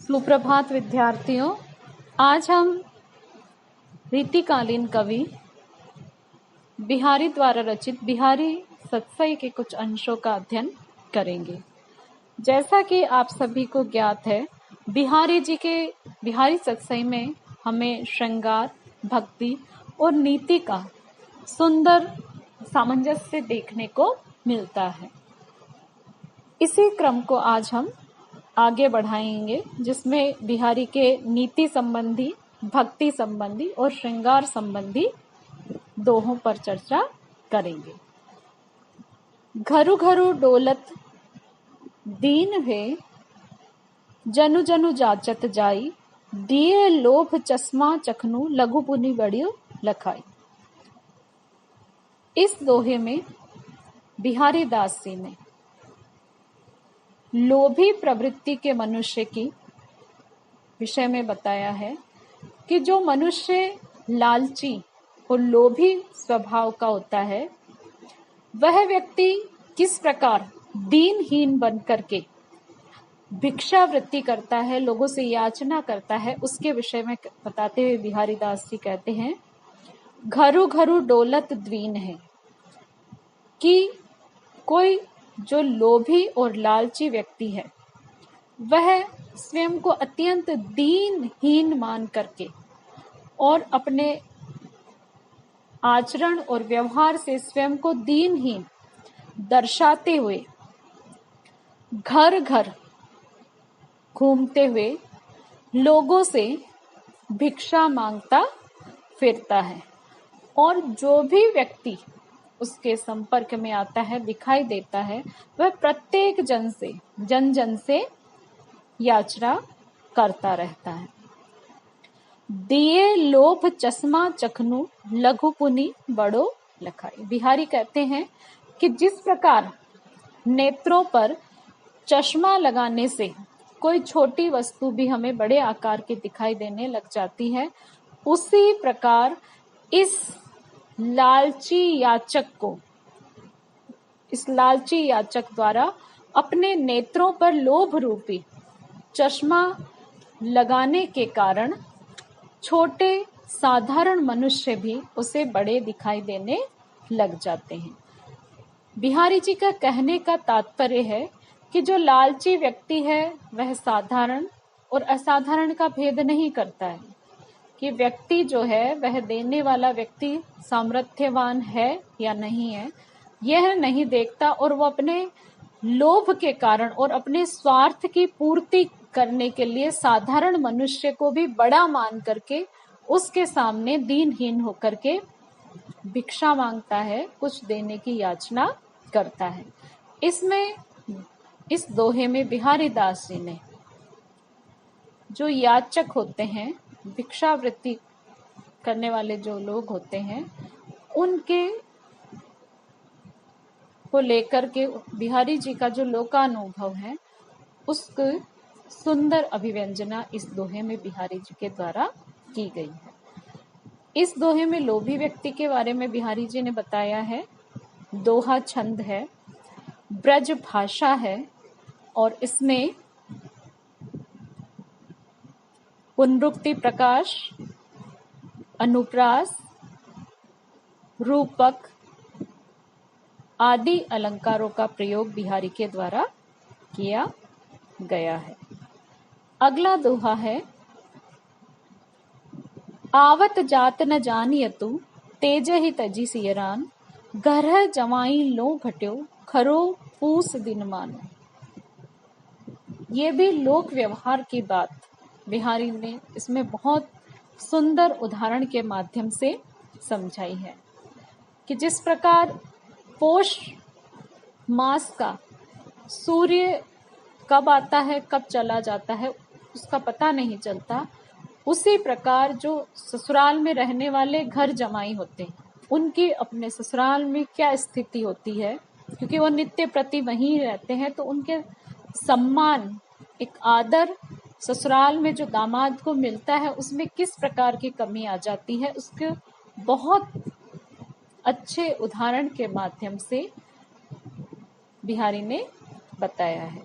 सुप्रभात विद्यार्थियों। आज हम रीतिकालीन कवि बिहारी द्वारा रचित बिहारी सतसई के कुछ अंशों का अध्ययन करेंगे। जैसा कि आप सभी को ज्ञात है, बिहारी सतसई में हमें श्रृंगार, भक्ति और नीति का सुंदर सामंजस्य देखने को मिलता है। इसी क्रम को आज हम आगे बढ़ाएंगे, जिसमें बिहारी के नीति संबंधी, भक्ति संबंधी और श्रृंगार संबंधी दोहों पर चर्चा करेंगे। घरु घरु डोलत दीन है, जनु जनु जाचत जाई, दिए लोभ चश्मा चखनु, लघु पुनि बड़ियो लखाई। इस दोहे में बिहारी दास जी ने लोभी प्रवृत्ति के मनुष्य की विषय में बताया है कि जो मनुष्य लालची और लोभी स्वभाव का होता है, वह व्यक्ति किस प्रकार दीनहीन बन करके भिक्षावृत्ति करता है, लोगों से याचना करता है, उसके विषय में बताते हुए बिहारी दास जी कहते हैं, घरु घरु डोलत द्वीन है, कि कोई जो लोभी और लालची व्यक्ति है, वह स्वयं को अत्यंत दीनहीन मान करके और अपने आचरण और व्यवहार से स्वयं को दीनहीन दर्शाते हुए घर घर घूमते हुए लोगों से भिक्षा मांगता फिरता है। और जो भी व्यक्ति उसके संपर्क में आता है, दिखाई देता है, वह प्रत्येक जन जन से याचना करता रहता है। दिए लोभ चश्मा चखनु, लघु पुनि बड़ो लखाई। बिहारी कहते हैं कि जिस प्रकार नेत्रों पर चश्मा लगाने से कोई छोटी वस्तु भी हमें बड़े आकार की दिखाई देने लग जाती है, उसी प्रकार इस लालची याचक द्वारा अपने नेत्रों पर लोभ रूपी चश्मा लगाने के कारण छोटे साधारण मनुष्य भी उसे बड़े दिखाई देने लग जाते हैं। बिहारी जी का कहने का तात्पर्य है कि जो लालची व्यक्ति है, वह साधारण और असाधारण का भेद नहीं करता है, कि व्यक्ति जो है वह देने वाला व्यक्ति सामर्थ्यवान है या नहीं है, यह नहीं देखता, और वो अपने लोभ के कारण और अपने स्वार्थ की पूर्ति करने के लिए साधारण मनुष्य को भी बड़ा मान करके उसके सामने दीनहीन होकर के भिक्षा मांगता है, कुछ देने की याचना करता है। इस दोहे में बिहारी दास जी ने जो याचक होते हैं, भिक्षावृत्ति करने वाले जो लोग होते हैं, उनके को लेकर के बिहारी जी का जो लोकानुभव है, उसकी सुंदर अभिव्यंजना इस दोहे में बिहारी जी के द्वारा की गई है। इस दोहे में लोभी व्यक्ति के बारे में बिहारी जी ने बताया है। दोहा छंद है, ब्रज भाषा है, और इसमें पुनरुक्ति प्रकाश, अनुप्रास, रूपक आदि अलंकारों का प्रयोग बिहारी के द्वारा किया गया है। अगला दोहा है, आवत जात न जानियतु, तेज ही तजी सियरान, घर जमाई लो घट्यो, खरो पूस दिन मानो। ये भी लोक व्यवहार की बात बिहारी ने इसमें बहुत सुंदर उदाहरण के माध्यम से समझाई है, कि जिस प्रकार पोष मास का सूर्य कब आता है, कब चला जाता है, उसका पता नहीं चलता, उसी प्रकार जो ससुराल में रहने वाले घर जमाई होते हैं, उनकी अपने ससुराल में क्या स्थिति होती है, क्योंकि वो नित्य प्रति वहीं रहते हैं, तो उनके सम्मान, एक आदर ससुराल में जो दामाद को मिलता है, उसमें किस प्रकार की कमी आ जाती है, उसके बहुत अच्छे उदाहरण के माध्यम से बिहारी ने बताया है।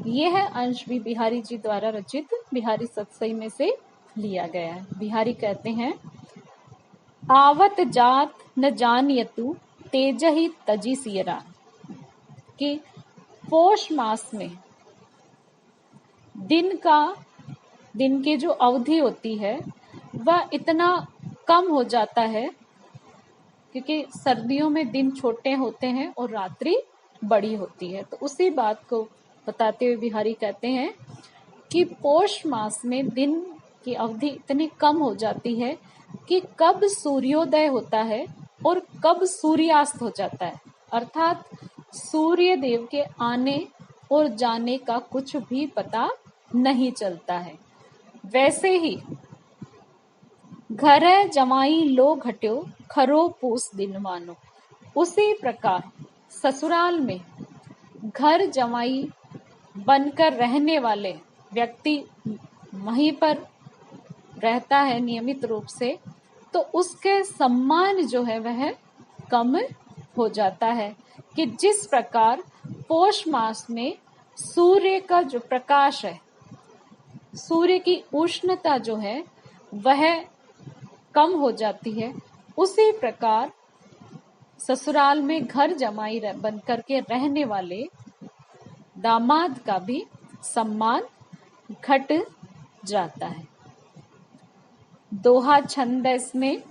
यह अंश भी बिहारी जी द्वारा रचित बिहारी सतसई में से लिया गया है। बिहारी कहते हैं, आवत जात न जानियतु तेजहि तजी सियरा, कि पोष मास में दिन की जो अवधि होती है वह इतना कम हो जाता है, क्योंकि सर्दियों में दिन छोटे होते हैं और रात्रि बड़ी होती है। तो उसी बात को बताते हुए बिहारी कहते हैं कि पोष मास में दिन की अवधि इतनी कम हो जाती है कि कब सूर्योदय होता है और कब सूर्यास्त हो जाता है, अर्थात सूर्य देव के आने और जाने का कुछ भी पता नहीं चलता है। वैसे ही घर जमाई लो घट्यो खरो पूस दिन मानो, उसी प्रकार ससुराल में घर जमाई बनकर रहने वाले व्यक्ति वहीं पर रहता है नियमित रूप से, तो उसके सम्मान जो है वह कम हो जाता है। कि जिस प्रकार पोष मास में सूर्य का जो प्रकाश है, सूर्य की उष्णता जो है वह कम हो जाती है, उसी प्रकार ससुराल में घर जमाई बनकर के रहने वाले दामाद का भी सम्मान घट जाता है। दोहा छंद है इसमें,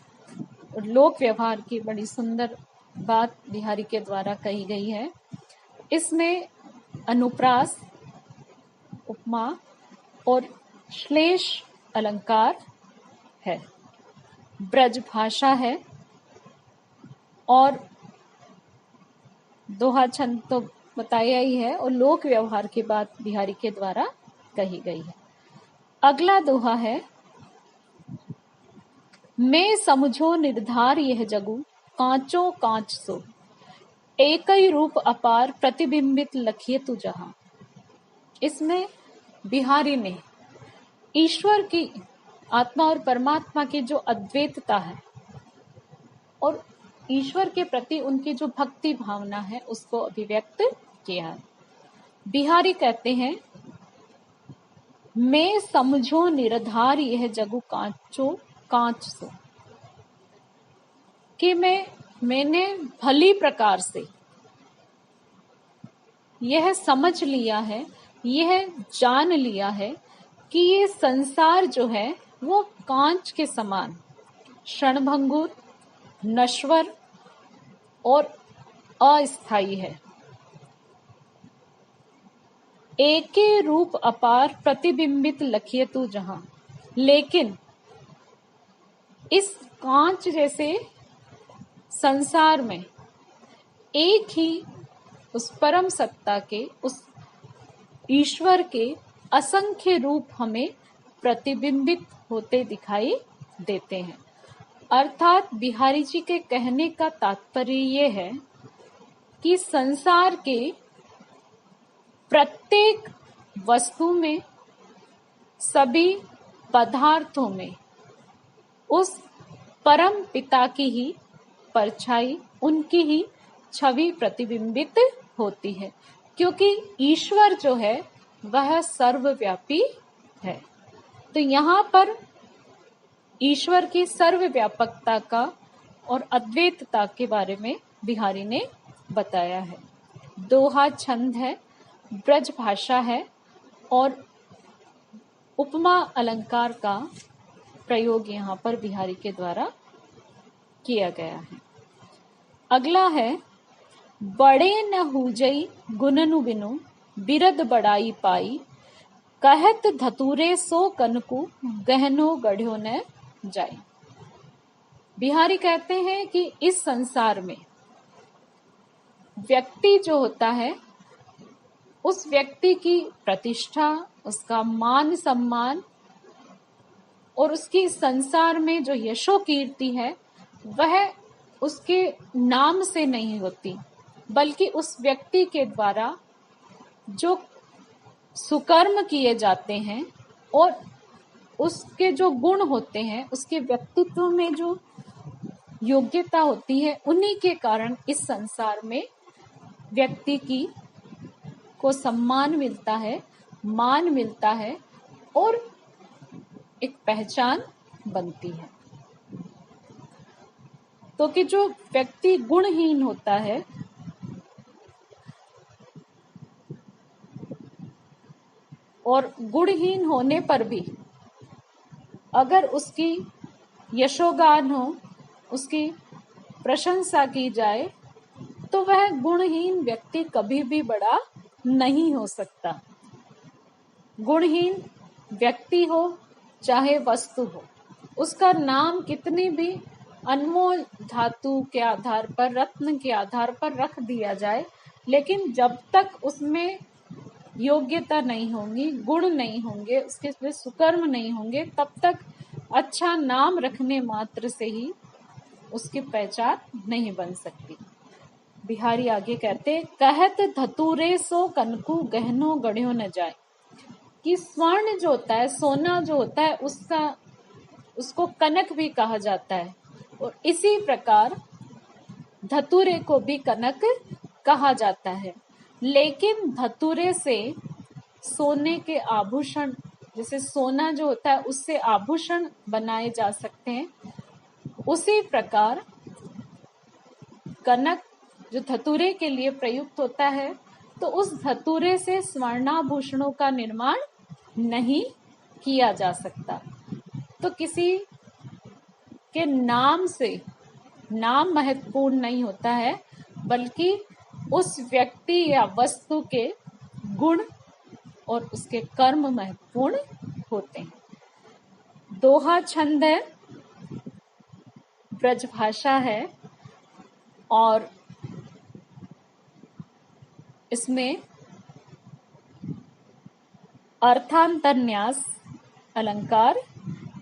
लोक व्यवहार की बड़ी सुंदर बात बिहारी के द्वारा कही गई है। इसमें अनुप्रास, उपमा और श्लेष अलंकार है, ब्रज भाषा है, और दोहा छंद तो बताया ही है, और लोक व्यवहार की बात बिहारी के द्वारा कही गई है। अगला दोहा है, मैं समझो निर्धार यह जगु कांचो कांच सो, एक ही रूप अपार प्रतिबिंबित लखिए तू जहां। इसमें बिहारी ने ईश्वर की, आत्मा और परमात्मा की जो अद्वैतता है और ईश्वर के प्रति उनकी जो भक्ति भावना है उसको अभिव्यक्त किया है। बिहारी कहते हैं, मैं समझो निराधार यह जगु कांचो कांच सो, कि मैंने भली प्रकार से यह समझ लिया है, यह जान लिया है कि ये संसार जो है वो कांच के समान क्षणभंगुर, नश्वर और अस्थायी है। एक ही रूप अपार प्रतिबिंबित लखिए तू जहां, लेकिन इस कांच जैसे संसार में एक ही उस परम सत्ता के, उस ईश्वर के असंख्य रूप हमें प्रतिबिंबित होते दिखाई देते हैं। अर्थात बिहारी जी के कहने का तात्पर्य ये है कि संसार के प्रत्येक वस्तु में, सभी पदार्थों में उस परम पिता की ही परछाई, उनकी ही छवि प्रतिबिंबित होती है, क्योंकि ईश्वर जो है वह सर्वव्यापी है। तो यहाँ पर ईश्वर की सर्वव्यापकता का और अद्वैतता के बारे में बिहारी ने बताया है। दोहा छंद है, ब्रज भाषा है, और उपमा अलंकार का प्रयोग यहाँ पर बिहारी के द्वारा किया गया है। अगला है, बड़े न हुजई गुननु बिनु बिरद बड़ाई पाई, कहत धतूरे सो कनकु गहनो गढ़्यो न जाई। बिहारी कहते हैं कि इस संसार में व्यक्ति जो होता है, उस व्यक्ति की प्रतिष्ठा, उसका मान सम्मान और उसकी संसार में जो यशो कीर्ति है वह उसके नाम से नहीं होती, बल्कि उस व्यक्ति के द्वारा जो सुकर्म किए जाते हैं और उसके जो गुण होते हैं, उसके व्यक्तित्व में जो योग्यता होती है, उन्हीं के कारण इस संसार में व्यक्ति की को सम्मान मिलता है, मान मिलता है और एक पहचान बनती है। तो कि जो व्यक्ति गुणहीन होता है और गुणहीन होने पर भी अगर उसकी यशोगान हो, उसकी प्रशंसा की जाए, तो वह गुणहीन व्यक्ति कभी भी बड़ा नहीं हो सकता। गुणहीन व्यक्ति हो चाहे वस्तु हो, उसका नाम कितनी भी अनमोल धातु के आधार पर, रत्न के आधार पर रख दिया जाए, लेकिन जब तक उसमें योग्यता नहीं होगी, गुण नहीं होंगे, उसके सुकर्म नहीं होंगे, तब तक अच्छा नाम रखने मात्र से ही उसकी पहचान नहीं बन सकती। बिहारी आगे कहते, कहत धतूरे सो कनकु गहनो गढ़्यो न जाए, कि स्वर्ण जो होता है, सोना जो होता है, उसको कनक भी कहा जाता है, और इसी प्रकार धतूरे को भी कनक कहा जाता है। लेकिन धतूरे से सोने के आभूषण, जैसे सोना जो होता है उससे आभूषण बनाए जा सकते हैं, उसी प्रकार कनक जो धतूरे के लिए प्रयुक्त होता है, तो उस धतूरे से स्वर्णाभूषणों का निर्माण नहीं किया जा सकता। तो किसी के नाम से नाम महत्वपूर्ण नहीं होता है, बल्कि उस व्यक्ति या वस्तु के गुण और उसके कर्म महत्वपूर्ण होते हैं। दोहा छंद है, ब्रजभाषा है, और इसमें अर्थांतरन्यास अलंकार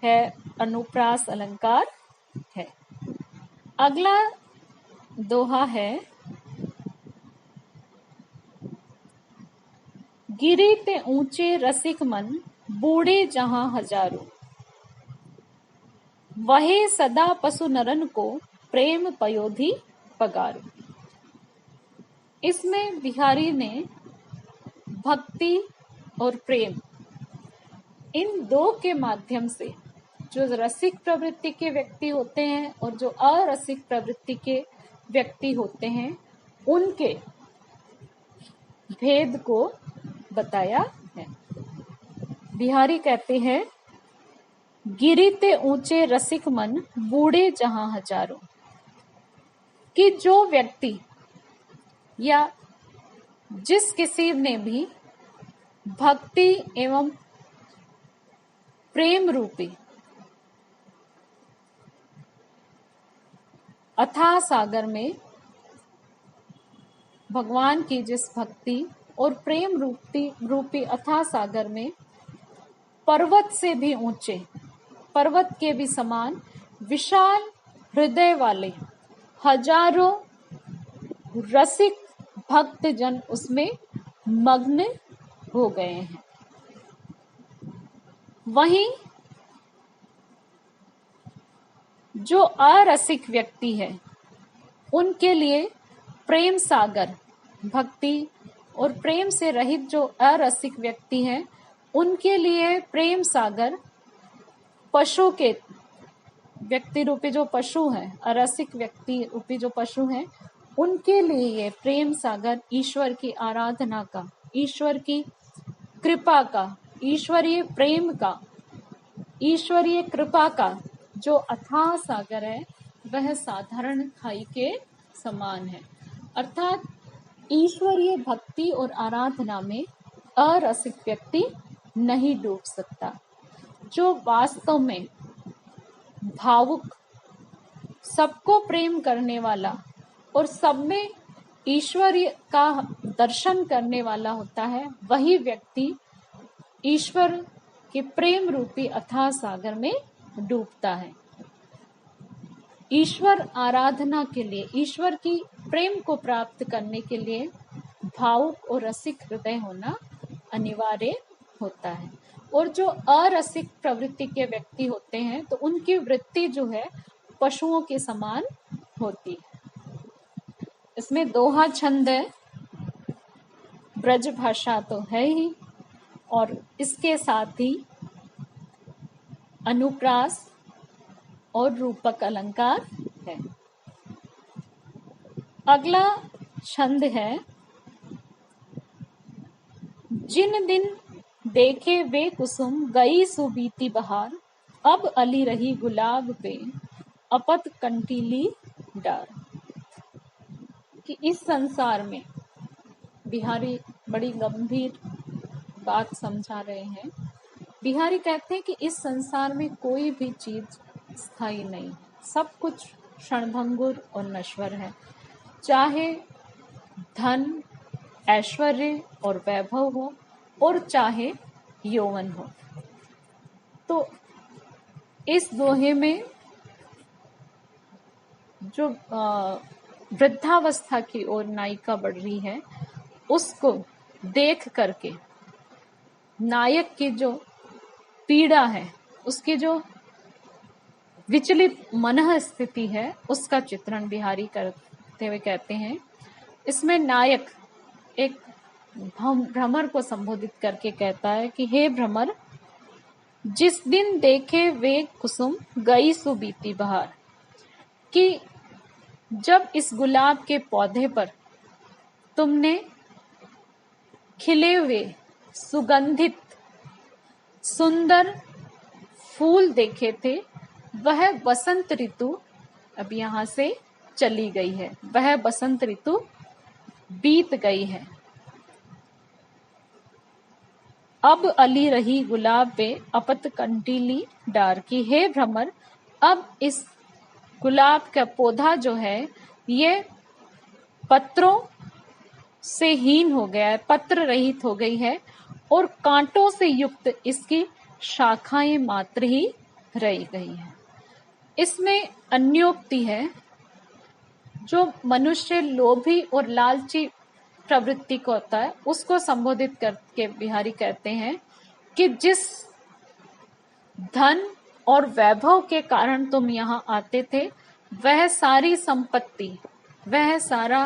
है, अनुप्रास अलंकार है। अगला दोहा है, गिरी ते ऊंचे रसिक मन, बूढ़े जहां हजारों, वहे सदा पशु नरन को, प्रेम पयोधि पगारो। इसमें बिहारी ने भक्ति और प्रेम, इन दो के माध्यम से जो रसिक प्रवृत्ति के व्यक्ति होते हैं और जो अरसिक प्रवृत्ति के व्यक्ति होते हैं, उनके भेद को बताया है। बिहारी कहते हैं, गिरीते ऊंचे रसिक मन, बूढ़े जहां हजारों, कि जो व्यक्ति या जिस किसी ने भी भक्ति एवं प्रेम रूपी अथाह सागर में भगवान की जिस भक्ति और प्रेम रूपी अथाह सागर में पर्वत से भी ऊंचे, पर्वत के भी समान विशाल हृदय वाले हजारों रसिक भक्त जन उसमें मग्न हो गए हैं, वहीं जो अरसिक व्यक्ति है उनके लिए प्रेम सागर, भक्ति और प्रेम से रहित जो अरसिक व्यक्ति हैं, उनके लिए प्रेम सागर पशु के व्यक्ति रूपी जो पशु हैं, अरसिक व्यक्ति रूपी जो पशु हैं, उनके लिए ये प्रेम सागर ईश्वर की आराधना का, ईश्वर की कृपा का, ईश्वरीय प्रेम का, ईश्वरीय कृपा का जो अथाह सागर है, वह साधारण खाई के समान है। अर्थात ईश्वरीय भक्ति और आराधना में अरसिक व्यक्ति नहीं डूब सकता। जो वास्तव में भावुक, सबको प्रेम करने वाला और सब में ईश्वरीय का दर्शन करने वाला होता है, वही व्यक्ति ईश्वर के प्रेम रूपी अथाह सागर में डूबता है। ईश्वर आराधना के लिए, ईश्वर की प्रेम को प्राप्त करने के लिए भावुक और रसिक हृदय होना अनिवार्य होता है। और जो अरसिक प्रवृत्ति के व्यक्ति होते हैं, तो उनकी वृत्ति जो है पशुओं के समान होती है। इसमें दोहा छंद है, ब्रज भाषा तो है ही, और इसके साथ ही अनुप्रास और रूपक अलंकार है। अगला छंद है, जिन दिन देखे वे कुसुम गई सुबीती बहार, अब अली रही गुलाब पे अपत कंटीली डार। कि इस संसार में, बिहारी बड़ी गंभीर बात समझा रहे हैं। बिहारी कहते हैं कि इस संसार में कोई भी चीज स्थायी नहीं, सब कुछ क्षणभंगुर और नश्वर है, चाहे धन, ऐश्वर्य और वैभव हो, और चाहे यौवन हो। तो इस दोहे में जो वृद्धावस्था की ओर नायिका बढ़ रही है, उसको देख करके नायक की जो पीड़ा है, उसकी जो विचलित मनः स्थिति है, उसका चित्रण बिहारी करते हुए कहते हैं, इसमें नायक एक भ्रमर को संबोधित करके कहता है कि हे भ्रमर, जिस दिन देखे वे कुसुम गई सुबीती बहार। कि जब इस गुलाब के पौधे पर तुमने खिले हुए सुगंधित सुंदर फूल देखे थे, वह बसंत ऋतु अब यहां से चली गई है, वह बसंत ऋतु बीत गई है। अब अली रही गुलाब पे अपत कंटीली डार। की हे भ्रमर, अब इस गुलाब का पौधा जो है ये पत्रों से हीन हो गया है, पत्र रहित हो गई है, और कांटों से युक्त इसकी शाखाएं मात्र ही रह गई हैं। इसमें अन्योक्ति है, जो मनुष्य लोभी और लालची प्रवृत्ति को होता है, उसको संबोधित करके बिहारी कहते हैं कि जिस धन और वैभव के कारण तुम यहाँ आते थे, वह सारी संपत्ति, वह सारा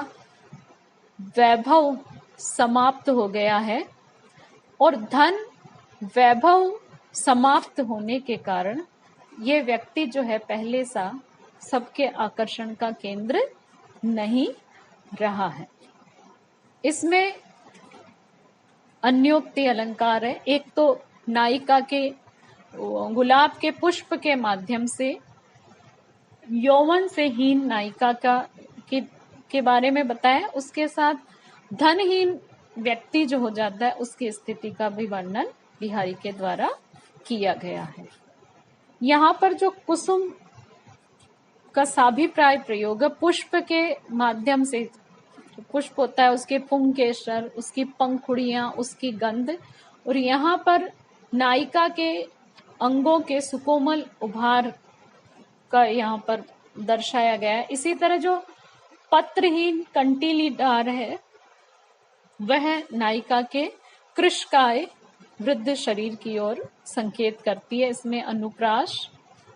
वैभव समाप्त हो गया है, और धन वैभव समाप्त होने के कारण ये व्यक्ति जो है पहले सा सबके आकर्षण का केंद्र नहीं रहा है। इसमें अन्योक्ति अलंकार है। एक तो नायिका के गुलाब के पुष्प के माध्यम से यौवन से हीन नायिका के बारे में बताया, उसके साथ धनहीन व्यक्ति जो हो जाता है उसकी स्थिति का भी वर्णन बिहारी के द्वारा किया गया है। यहाँ पर जो कुसुम का साभिप्राय प्रयोग पुष्प के माध्यम से, पुष्प होता है उसके पुंकेसर, उसकी पंखुड़ियां, उसकी गंध, और यहाँ पर नायिका के अंगों के सुकोमल उभार का यहाँ पर दर्शाया गया है। इसी तरह जो पत्रहीन कंटीली डार है, वह नायिका के कृशकाय वृद्ध शरीर की ओर संकेत करती है। इसमें अनुप्रास,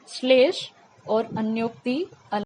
श्लेष और अन्योक्ति